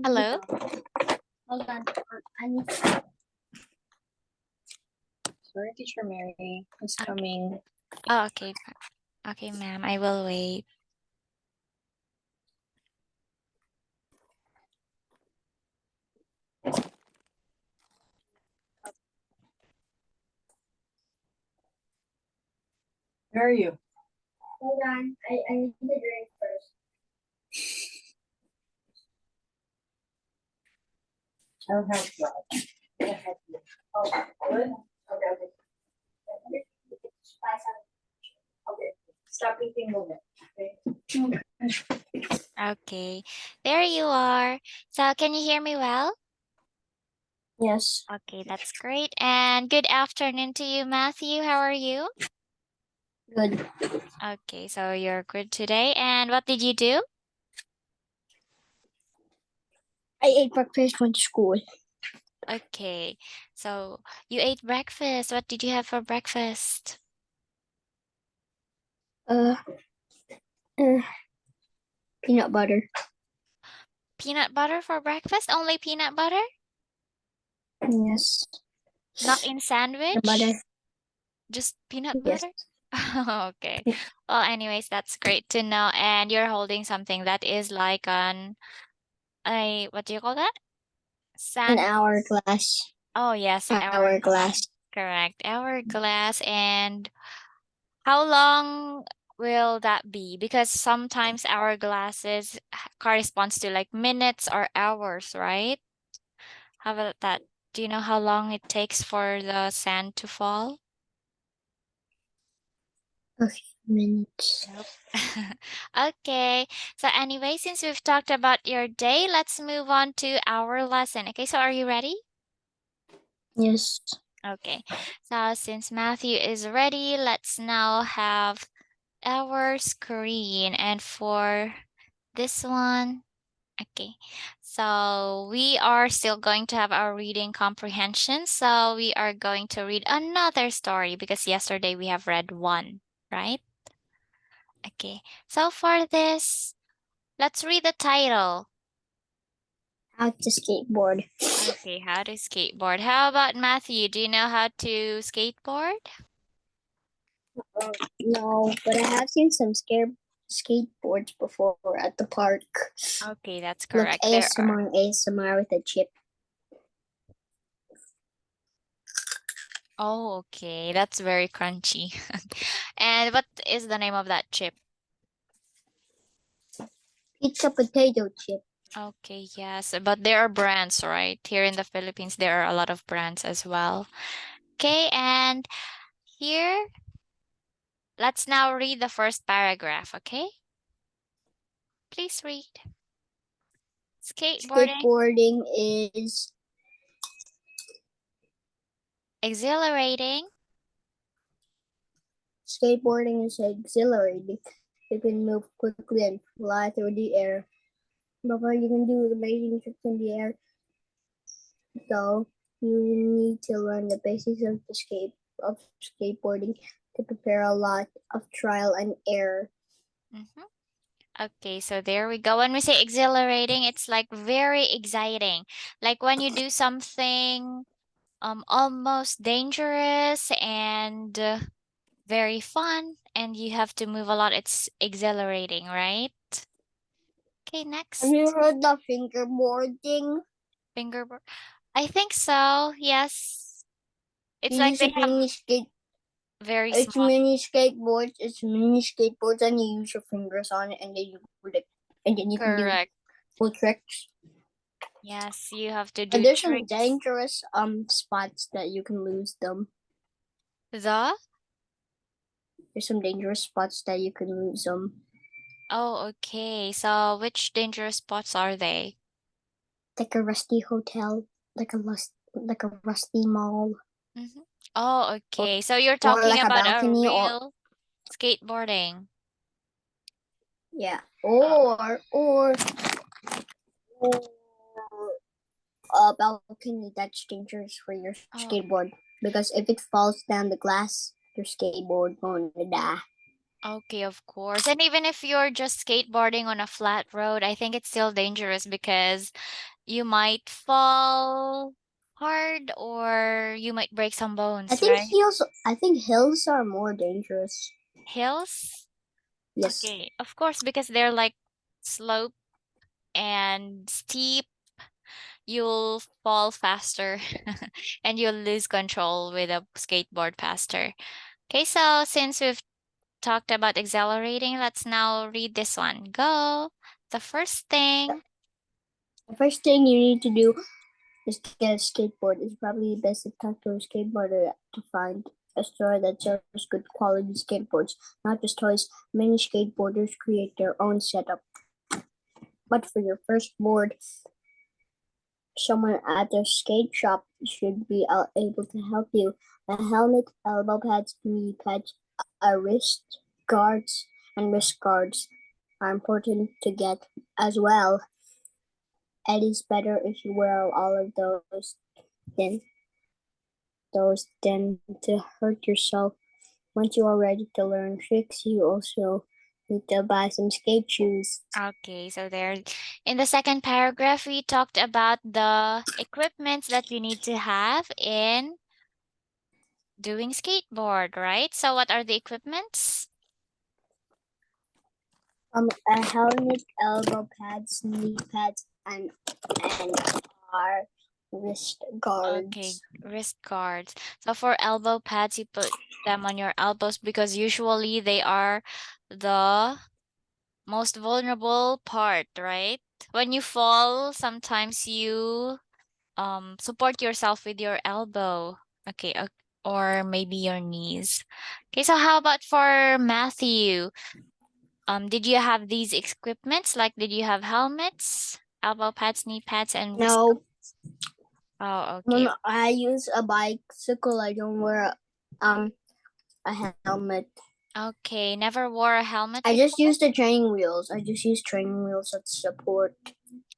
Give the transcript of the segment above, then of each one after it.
Hello. Hold on. I need. Sorry, Teacher Mary is coming. Oh, okay. Okay, ma'am. I will wait. Where are you? Hold on. I need to drink first. I don't have blood. Oh, good? Okay, okay. Okay. Stop eating movement. Okay. Okay. There you are. So can you hear me well? Yes. Okay, that's great. And good afternoon to you, Matthew. How are you? Good. Okay, so you're good today. And what did you do? I ate breakfast, went to school. Okay, so you ate breakfast. What did you have for breakfast? Uh, peanut butter. Peanut butter for breakfast? Only peanut butter? Yes. Not in The sandwich? butter. Just peanut Yes. butter? Okay. Well, anyways, that's great to know. And you're holding something that is like what do you call that? An Sand. hourglass. Oh, yes, hourglass. Hourglass. Correct. Hourglass. And how long will that be? Because sometimes hourglasses corresponds to like minutes or hours, right? How about that? Do you know how long it takes for the sand to fall? Okay, minutes. Nope. Okay. So anyway, since we've talked about your day, let's move on to our lesson. Okay, so are you ready? Yes. Okay. So since Matthew is ready, let's now have our screen. And for this one, okay. So we are still going to have our reading comprehension. So we are going to read another story because yesterday we have read one, right? Okay. So for this, let's read the title. How to skateboard. Okay, how to skateboard. How about Matthew? Do you know how to skateboard? No, but I have seen some skateboards before at the park. Okay, that's Look, correct. There are. ASMR with a chip. Oh, okay. That's very crunchy. And what is the name of that chip? Pizza potato chip. Okay, yes. But there are brands, right? Here in the Philippines, there are a lot of brands as well. Okay, and here, let's now read the first paragraph, okay? Please read. Skateboarding, Skateboarding is exhilarating. Skateboarding is exhilarating. You can move quickly and fly through the air. Before you can do amazing tricks in the air, though, you need to learn the basics of skateboarding to prepare a lot of trial and error. Mhm. Okay, so there we go. When we say exhilarating, it's like very exciting. Like when you do something almost dangerous and very fun and you have to move a lot, it's exhilarating, right? Okay, Have next. you heard of fingerboarding? Fingerboard. I think so. Yes. It's You like use they a have mini skate. very It's small. mini skateboards. It's mini skateboards, and you use your fingers on it, and then you flip, and then you can do Correct. cool tricks. Yes, you have to And do there's some tricks. dangerous spots that you can lose them. The There's some dangerous spots that you can lose them. Oh, okay. So which dangerous spots are they? Like a rusty hotel, like a rusty mall, Mm-hmm. Oh, or, okay. So you're or talking like a about a balcony, or real skateboarding. yeah, Uh, or a balcony that's dangerous for your oh, skateboard, because if it falls down the glass, your skateboard going to die. Okay, of course. And even if you're just skateboarding on a flat road, I think it's still dangerous because you might fall hard or you might break some bones, right? I think hills are more dangerous. Hills? Yes. Okay, of course, because they're like slope and steep, you'll fall faster and you'll lose control with a skateboard faster. Okay, so since we've talked about accelerating, let's now read this one. Go. The first thing. The first thing you need to do is to get a skateboard. It's probably best to talk to a skateboarder to find a store that sells good quality skateboards, not just toys. Many skateboarders create their own setup. But for your first board, someone at the skate shop should be able to help you. A helmet, elbow pads, knee pads, wrist guards, and wrist guards are important to get as well. It is better if you wear all of than than to hurt yourself. Once you are ready to learn tricks, you also need to buy some skate shoes. Okay, so there in the second paragraph, we talked about the equipments that you need to have in doing skateboard, right? So what are the equipments? A helmet, elbow pads, knee pads, and our wrist Okay, guards. wrist guards. So for elbow pads, you put them on your elbows because usually they are the most vulnerable part, right? When you fall, sometimes you support yourself with your elbow. Okay, or maybe your knees. Okay, so how about for Matthew? Did you have these equipments? Like, did you have helmets, elbow pads, knee pads, and wrist? No, Oh, when okay. I use a bicycle, I don't wear a helmet. Okay, never wore a helmet I just before? use the training wheels. I just use training wheels that support.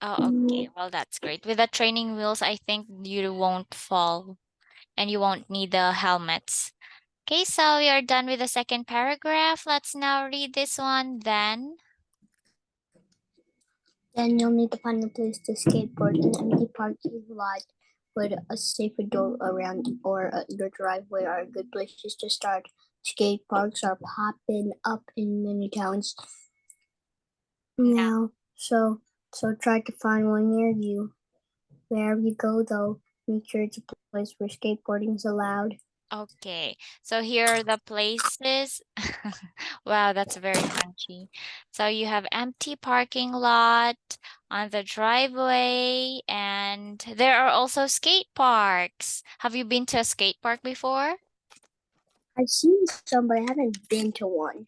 Oh, okay. Well, that's great. With the training wheels, I think you won't fall and you won't need the helmets. Okay, so we are done with the second paragraph. Let's now read this one then. Then you'll need to find a place to skateboard. An empty parking lot with a safe door around or your driveway are good places to start. Skate parks are popping up in many towns Now, now, so try to find one near you. Wherever you go, though, make sure it's a place where skateboarding is allowed. okay. So here are the places. Wow, that's very punchy. So you have empty parking lot on the driveway, and there are also skate parks. Have you been to a skate park before? I've seen some, but I haven't been to one.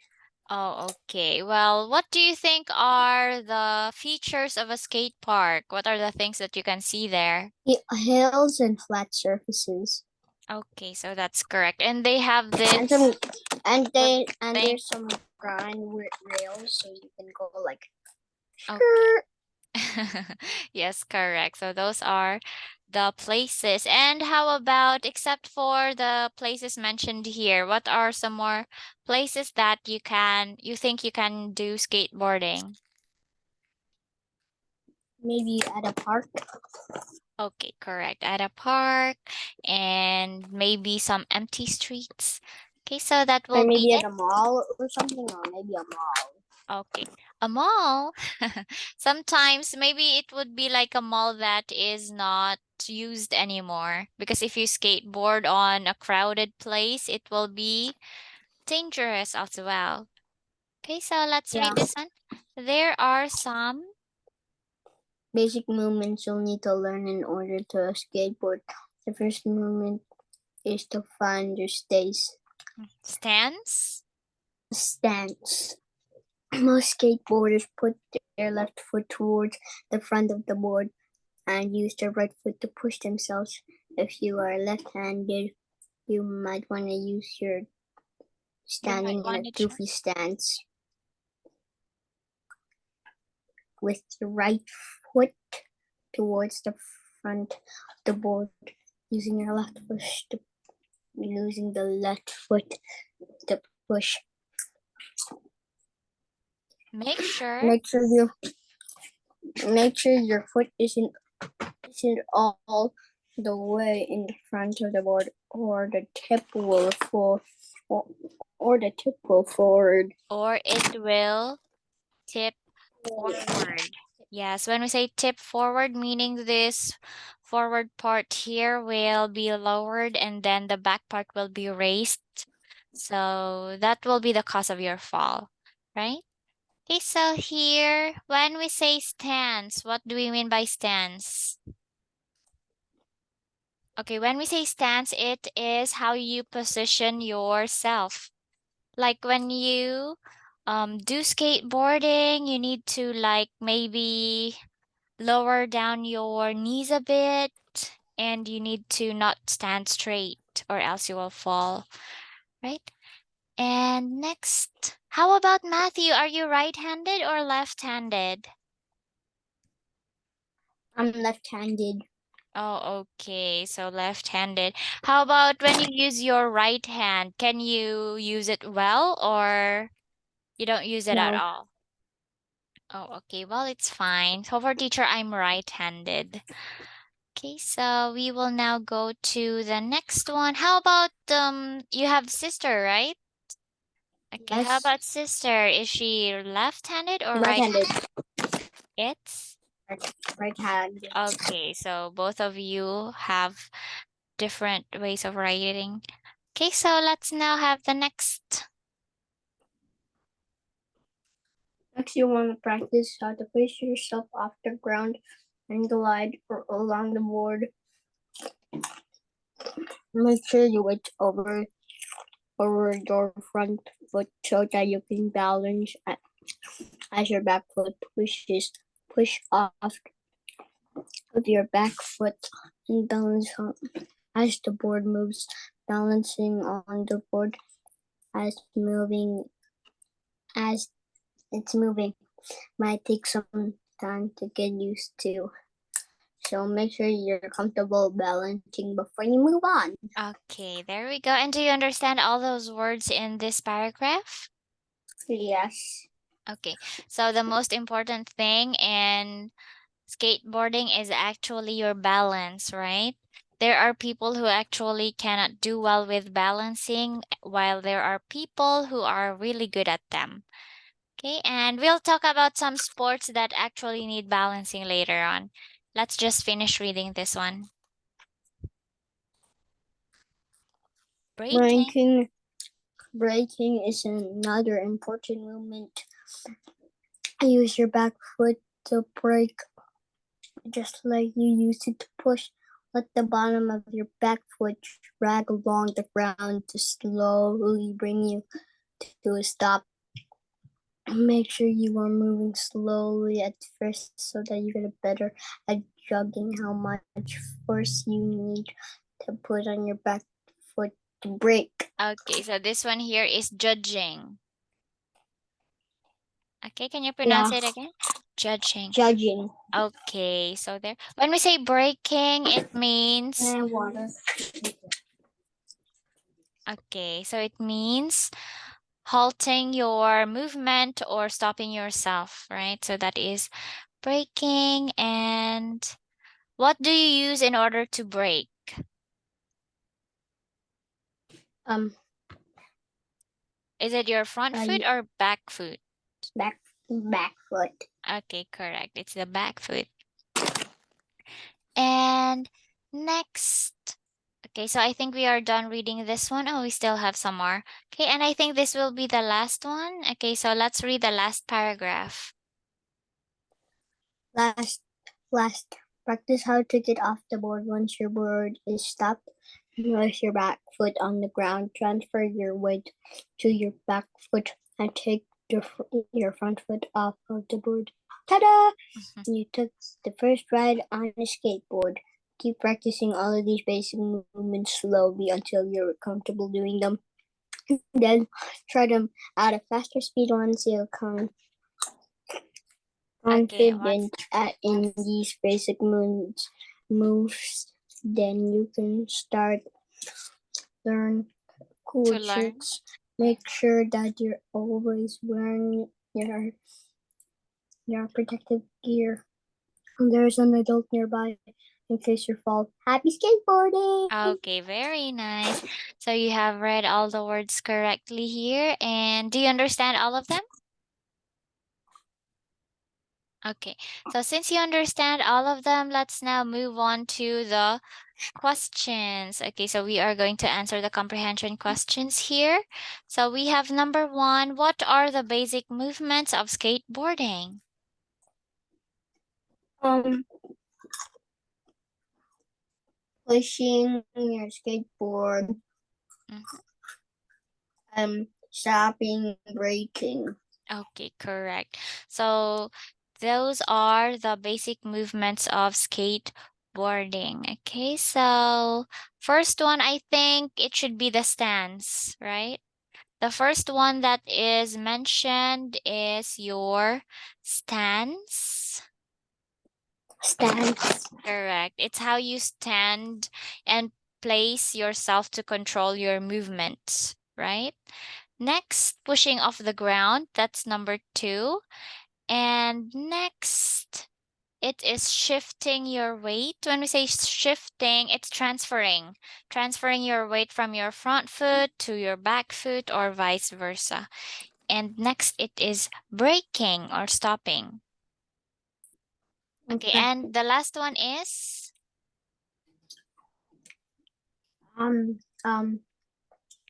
Oh, okay. Well, what do you think are the features of a skate park? What are the things that you can see there? Hills and flat surfaces, Okay, so that's correct. And they have and this some, and thing. there's some grind rails, so you can go like Okay. skirt. Yes, correct. So those are the places. And how about, except for the places mentioned here, what are some more places that you think you can do skateboarding? Maybe at a park. Okay, correct. At a park and maybe some empty streets. Okay, so that Or will be maybe at it. a mall or something, or maybe a mall. Okay. A mall. Sometimes maybe it would be like a mall that is not used anymore because if you skateboard on a crowded place, it will be dangerous as well. Okay, so let's Yeah. read this one. There are some Basic movements you'll need to learn in order to skateboard. The first movement is to find your stands. stance. Most skateboarders put their left foot towards the front of the board and use their right foot to push themselves. If you are left-handed, you might want to use your You might standing in a want to try. goofy stance with the right foot towards the front of the board, using your left foot to using the left foot to push. Make sure. Make sure your foot isn't all the way in the front of the board, or the tip will fall, or the tip will forward. Or it will tip forward. Yes, when we say tip forward, meaning this forward part here will be lowered and then the back part will be raised. So that will be the cause of your fall, right? Okay, so here, when we say stance, what do we mean by stance? Okay, when we say stance, it is how you position yourself. Like when you do skateboarding, you need to like maybe lower down your knees a bit and you need to not stand straight or else you will fall, right? And next, how about Matthew? Are you right-handed or left-handed? I'm left-handed. Oh, okay. So left-handed. How about when you use your right hand? Can you use it well or you don't use it at No. all? Oh, okay. Well, it's fine. So for teacher, I'm right-handed. Okay, so we will now go to the next one. How about you have sister, right? Okay, how Yes. about sister? Is she left-handed or right? Right-handed. It's Right-handed. okay, so both of you have different ways of writing. Okay, so let's now have the next. Next, you want to practice how to place yourself off the ground and glide along the board. Make sure you wedge over your front foot so that you can balance as your back foot push off of your back foot and balance as the board moves. Balancing on the board as it's moving might take some time to get used to. So make sure you're comfortable balancing before you move on. Okay, there we go. And do you understand all those words in this paragraph? Yes. Okay, so the most important thing in skateboarding is actually your balance, right? There are people who actually cannot do well with balancing, while there are people who are really good at them. Okay, and we'll talk about some sports that actually need balancing later on. Let's just finish reading this one. Braking. Braking is another important movement. Use your back foot to brake, just like you use it to push. Let the bottom of your back foot drag along the ground to slowly bring you to a stop. Make sure you are moving slowly at first so that you get better at judging how much force you need to put on your back foot to brake. Okay, so this one here is judging. Okay, can you pronounce it again? Judging. Judging. Okay, so there. When we say braking, it means And water. okay, so it means halting your movement or stopping yourself, right? So that is braking. And what do you use in order to brake? Is it your front foot or back foot? Back foot. Okay, correct. It's the back foot. And next. Okay, so I think we are done reading this one. Oh, we still have some more. Okay, and I think this will be the last one. Okay, so let's read the last paragraph. Last. Practice how to get off the board once your board is stopped. Place your back foot on the ground. Transfer your weight to your back foot and take your front foot off of the board. Ta-da! You took the first ride on a skateboard. Keep practicing all of these basic movements slowly until you're comfortable doing them. Then try them at a faster speed once you come confident in these basic moves. Then you can start learn cool tricks Make sure that you're always wearing your protective gear. And there's an adult nearby in case you fall. Happy skateboarding! Okay, very nice. So you have read all the words correctly here. And do you understand all of them? Okay, so since you understand all of them, let's now move on to the questions. Okay, so we are going to answer the comprehension questions here. So we have number 1, what are the basic movements of skateboarding? Pushing your skateboard, stopping, braking. Okay, correct. So those are the basic movements of skateboarding. Okay, so first one, I think it should be the stance, right? The first one that is mentioned is your stance. Stance. Correct. It's how you stand and place yourself to control your movement, right? Next, pushing off the ground. That's number 2. And next, it is shifting your weight. When we say shifting, it's transferring. Transferring your weight from your front foot to your back foot or vice versa. And next, it is braking or stopping. Okay, and the last one is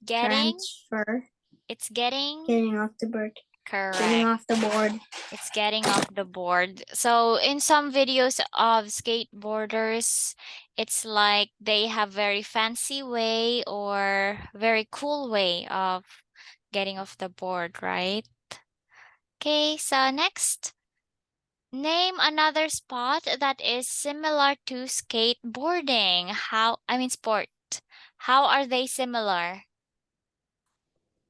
getting. Transfer. It's getting. Getting off the board. Correct. Getting off the board. It's getting off the board. So in some videos of skateboarders, it's like they have very fancy way or very cool way of getting off the board, right? Okay, so next, name another spot that is similar to skateboarding. Sport. How are they similar?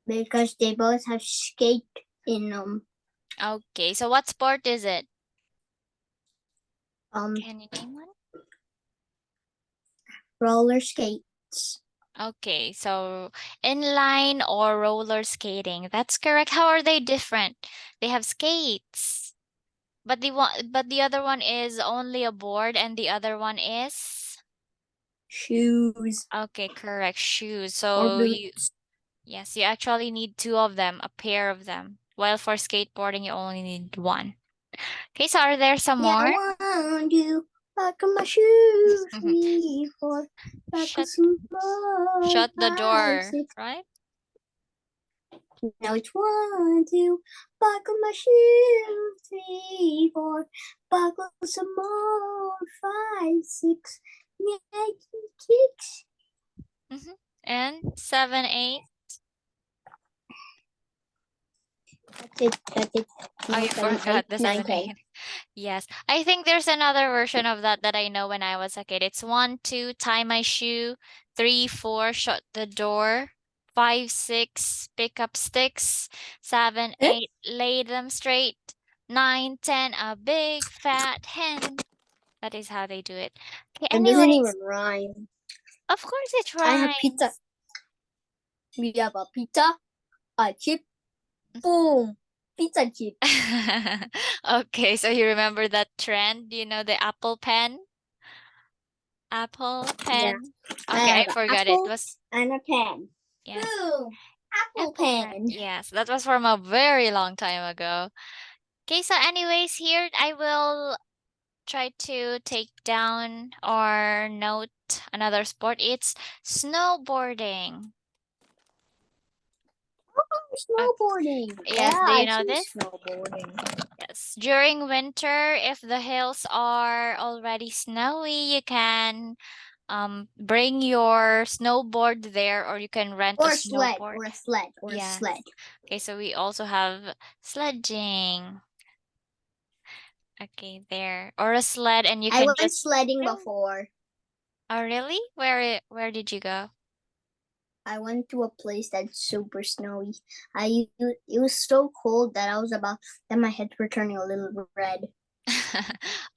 Because they both have skate in them. Okay, so what sport is it? Can you name one? Roller skates. Okay, so inline or roller skating. That's correct. How are they different? They have skates. But the other one is only a board and the other one is shoes. Okay, correct. Shoes. Or So boots. Yes, you actually need 2 of them, a pair of them. While for skateboarding you only need 1. Okay, so are there some more? I want you buckle my shoes, 3, 4, buckle some more. Shut the 5, door, 6. right? Now it's 1, 2, buckle my shoes, 3, 4, buckle some more. 5, 6, 8, 6. And 7, 8. That's it. Oh, you forgot the 7, 8. Yes. I think there's another version of that I know when I was a kid. It's 1, 2, tie my shoe. 3, 4, shut the door. 5, 6, pick up sticks. 7, 8, lay them straight. 9, 10, a big fat hen. That is how they do it. Okay, It doesn't anyways, even rhyme. of course it I have rhymes. pizza. We have a pizza, a chip, boom, pizza chip. Okay, so you remember that trend? You know the Apple Pen? Apple Pen. Okay, I forgot it was. And a pen. Yes. Boom, Apple pen. Yes, that was from a very long time ago. Okay, so anyways, here I will try to take down or note another sport. It's snowboarding. Snowboarding. Yes, Yeah, do you I've know seen this? snowboarding. Yes. During winter, if the hills are already snowy, you can bring your snowboard there or you can rent a snowboard. Or a sled. Or a sled. Okay, so we also have sledging. Okay, there. Or a sled and you I can went just sledding before. Oh, really? Where did you go? I went to a place that's super snowy. It was so cold that my heads were turning a little red.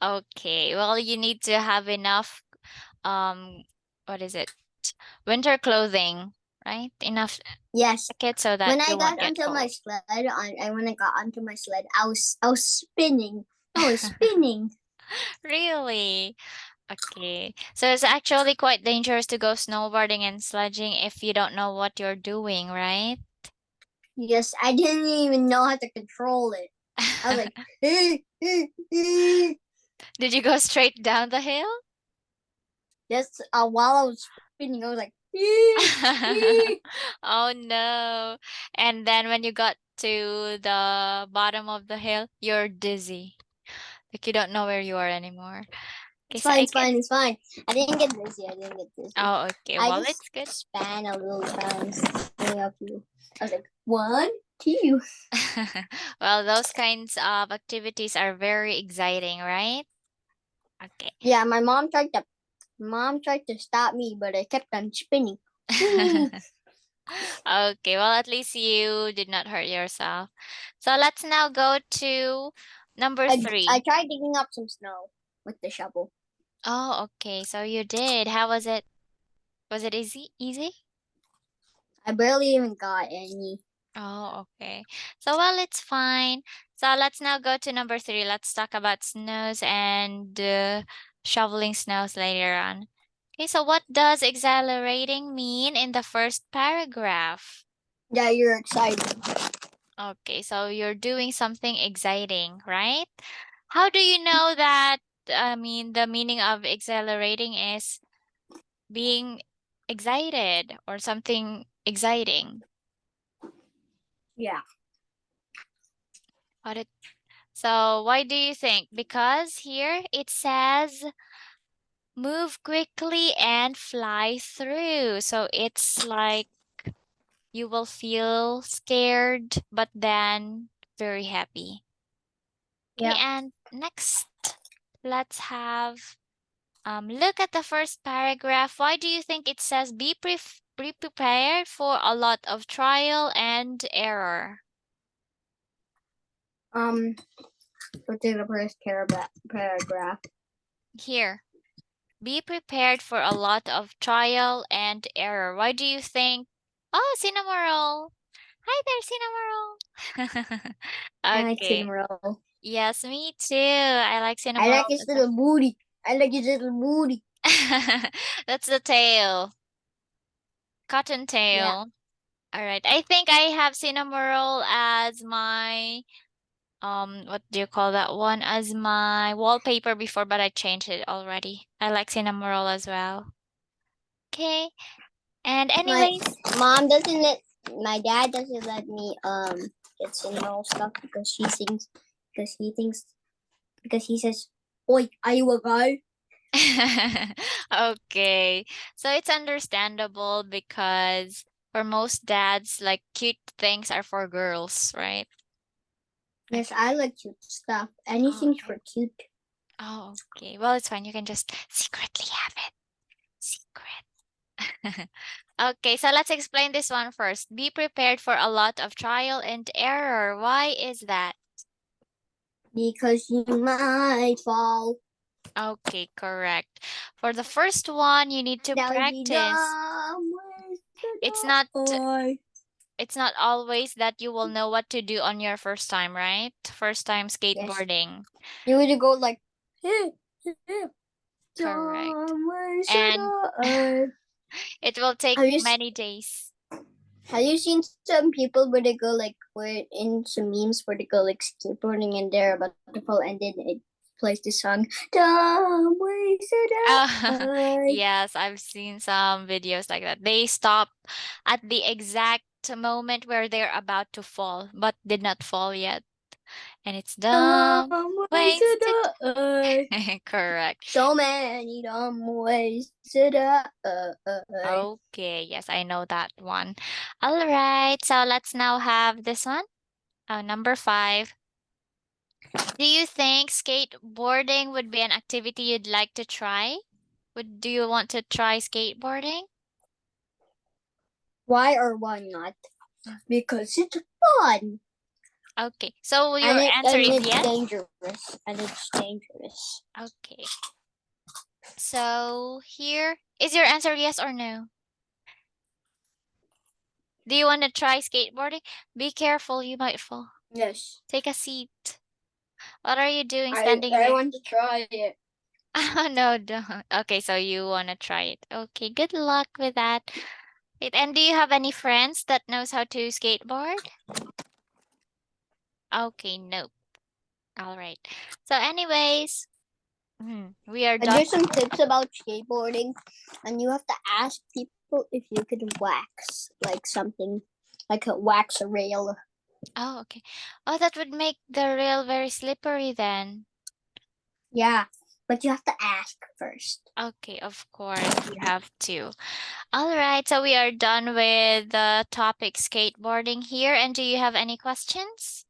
Okay. Well, you need to have enough what is it? Winter clothing, right? Enough Yes. tickets so that When you I won't got get onto my cold. sled, when I got onto my sled, I was spinning. I was spinning. Really? Okay. So it's actually quite dangerous to go snowboarding and sledging if you don't know what you're doing, right? Yes, I didn't even know how to control it. I was like, Did you go straight down the hill? yes. While I was spinning, I was like, Oh no. And then when you got to the bottom of the hill, you're dizzy. Like you don't know where you are anymore. Okay, it's so fine, I it's guess. fine, it's fine. I didn't get dizzy. I didn't get dizzy. Oh, okay. I Well, just it's good. span a little times. Going up you. I was like, 1, 2. Well, those kinds of activities are very exciting, right? Okay. Yeah, my mom tried to stop me, but I kept on spinning. Okay, well, at least you did not hurt yourself. So let's now go to number I 3. tried digging up some snow with the shovel. Oh, okay. So you did. How was it? Was it easy? Easy? I barely even got any. Oh, okay. So, well, it's fine. So let's now go to number 3. Let's talk about snows and shoveling snows later on. Okay, so what does exhilarating mean in the first paragraph? Yeah, you're excited. Okay, so you're doing something exciting, right? How do you know that? I mean, the meaning of exhilarating is being excited or something exciting. Yeah. What it, so why do you think? Because here it says move quickly and fly through. So it's like you will feel scared, but then very happy. Okay, Yeah. and next, let's have look at the first paragraph. Why do you think it says be prepared for a lot of trial and error? Go to the first paragraph. Here, be prepared for a lot of trial and error. Why do you think? Oh, Cinnamoroll. Hi there, Cinnamoroll. I like Okay. Cinnamoroll. Yes, me too. I like I like Cinnamoroll. his little booty. I like his little booty. That's the tail. Yeah. Cottontail. All right. I think I have Cinnamoroll as my what do you call that one? As my wallpaper before, but I changed it already. I like Cinnamoroll as well. Okay. And My anyways, mom doesn't let my dad doesn't let me get Cinnamoroll stuff because because he says, "Oi, are you a guy?" okay. So it's understandable because for most dads, like cute things are for girls, right? Yes, I like cute stuff. Oh, Anything okay. for cute. Oh, okay. Well, it's fine. You can just secretly have it. Secret. Okay, so let's explain this one first. Be prepared for a lot of trial and error. Why is that? Because you might fall. Okay, correct. For the first one, you need to practice. It's not it's not always that you will know what to do on your first time, right? First time Yes. skateboarding. You would go like, Correct. somewhere should And I? it will take Have you many days. have you seen some people where they go like where in some memes where they go like skateboarding and they're about to fall and then it plays the song somewhere should I? Yes, I've seen some videos like that. They stop at the exact moment where they're about to fall, but did not fall yet. And it's dumb Somewhere ways should to I? correct. So many dumb ways should I? Okay, yes, I know that one. All right, so let's now have this one. Number 5. Do you think skateboarding would be an activity you'd like to try? Do you want to try skateboarding? Why or why not? Mm. Because it's fun. Okay, so your answer And is it's yes? dangerous. And it's dangerous. Okay. So here is your answer yes or no? Do you want to try skateboarding? Be careful, you might fall. Yes. Take a seat. What are you doing I standing there? want to try it. No, don't. Okay, so you want to try it. Okay, good luck with that. And do you have any friends that knows how to skateboard? Okay, nope. All right. So anyways, we are done. There's some tips about skateboarding, and you have to ask people if you could wax like something, like wax a rail. Oh, okay. Oh, that would make the rail very slippery then. Yeah, but you have to ask first. Okay, of course, you have to. All right, so we are done with the topic skateboarding here. And do you have any questions?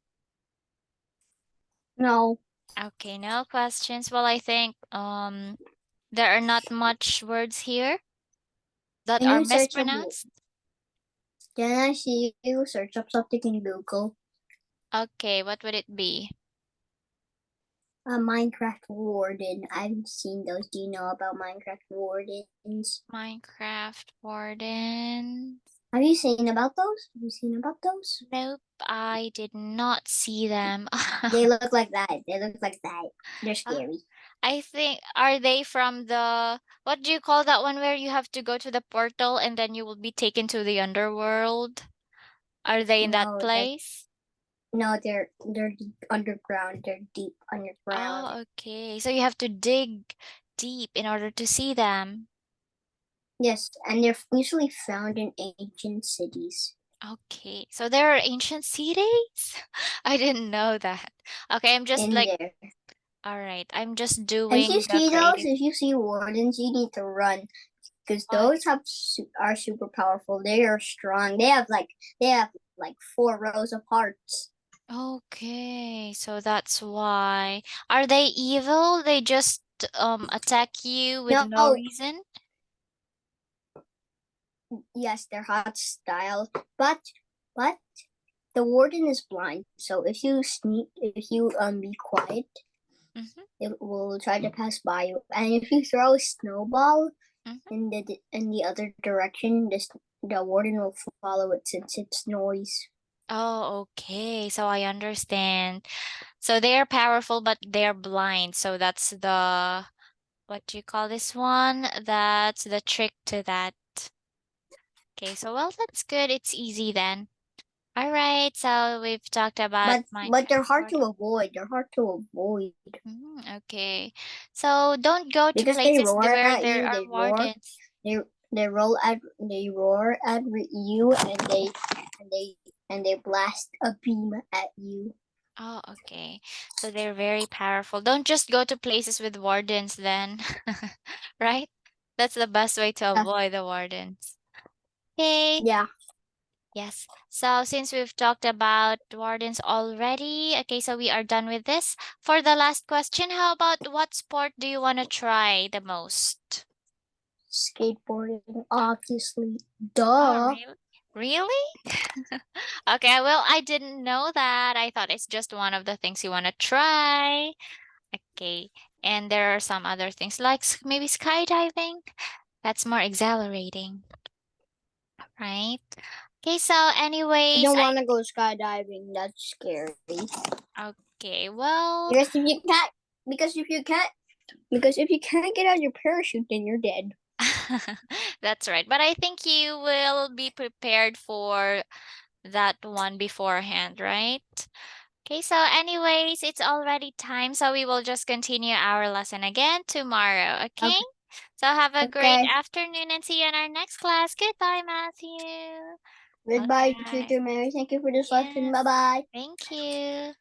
No. Okay, no questions. Well, I think there are not much words here that Can are you search up? mispronounced. Can I see you search up something in Google? Okay, what would it be? Minecraft Warden. I've seen those. Do you know about Minecraft Wardens? Minecraft Warden. Have you seen about those? Have you seen about those? Nope, I did not see them. They look like that. They look like that. They're Uh, scary. I think, are they from the, what do you call that one where you have to go to the portal and then you will be taken to the underworld? Are they in that No, that place? no, they're deep underground. They're deep underground. Oh, okay. So you have to dig deep in order to see them. Yes, and they're usually found in ancient cities. Okay. So there are ancient cities? I didn't know that. Okay, I'm just In like, there. all right, I'm just And if doing you the see those, creative. if you see wardens, you need to run because Why? those are super powerful. They are strong. They have like 4 rows of hearts. Okay, so that's why. Are they evil? They just attack you with no No, reason? yes, they're hostile, but the warden is blind. So if you be quiet, Mm-hmm, it will try to pass by you. And if you throw a snowball mm-hmm. in the other direction, the warden will follow it since it's noise. Oh, okay. So I understand. So they're powerful, but they're blind. So that's the, what do you call this one? That's the trick to that. Okay, so well, that's good. It's easy then. All right, so we've talked about But they're Minecraft hard to Warden. avoid. They're hard to avoid Okay. So don't go to because they places roar where at there you. are wardens. They they roar at you, and they blast a beam at you. Oh, okay. So they're very powerful. Don't just go to places with wardens then. Right? That's the best way to avoid the wardens. Okay. Yeah, Yes. So since we've talked about wardens already, okay, so we are done with this. For the last question, how about what sport do you want to try the most? skateboarding, obviously. Oh, Duh. really? Really? Okay, well, I didn't know that. I thought it's just one of the things you want to try. Okay. And there are some other things like maybe skydiving. That's more exhilarating, right? Okay, so I anyways, don't want to go skydiving. That's scary. okay, well, Because if you can't, because if you can't get out your parachute, then you're dead. that's right. But I think you will be prepared for that one beforehand, right? Okay, so anyways, it's already time, so we will just continue our lesson again tomorrow, okay? Okay. So have a great Okay. afternoon and see you in our next class. Goodbye, Matthew. Goodbye, Okay. Teacher Mary. Thank you for this lesson. Bye Yes. bye. Thank you.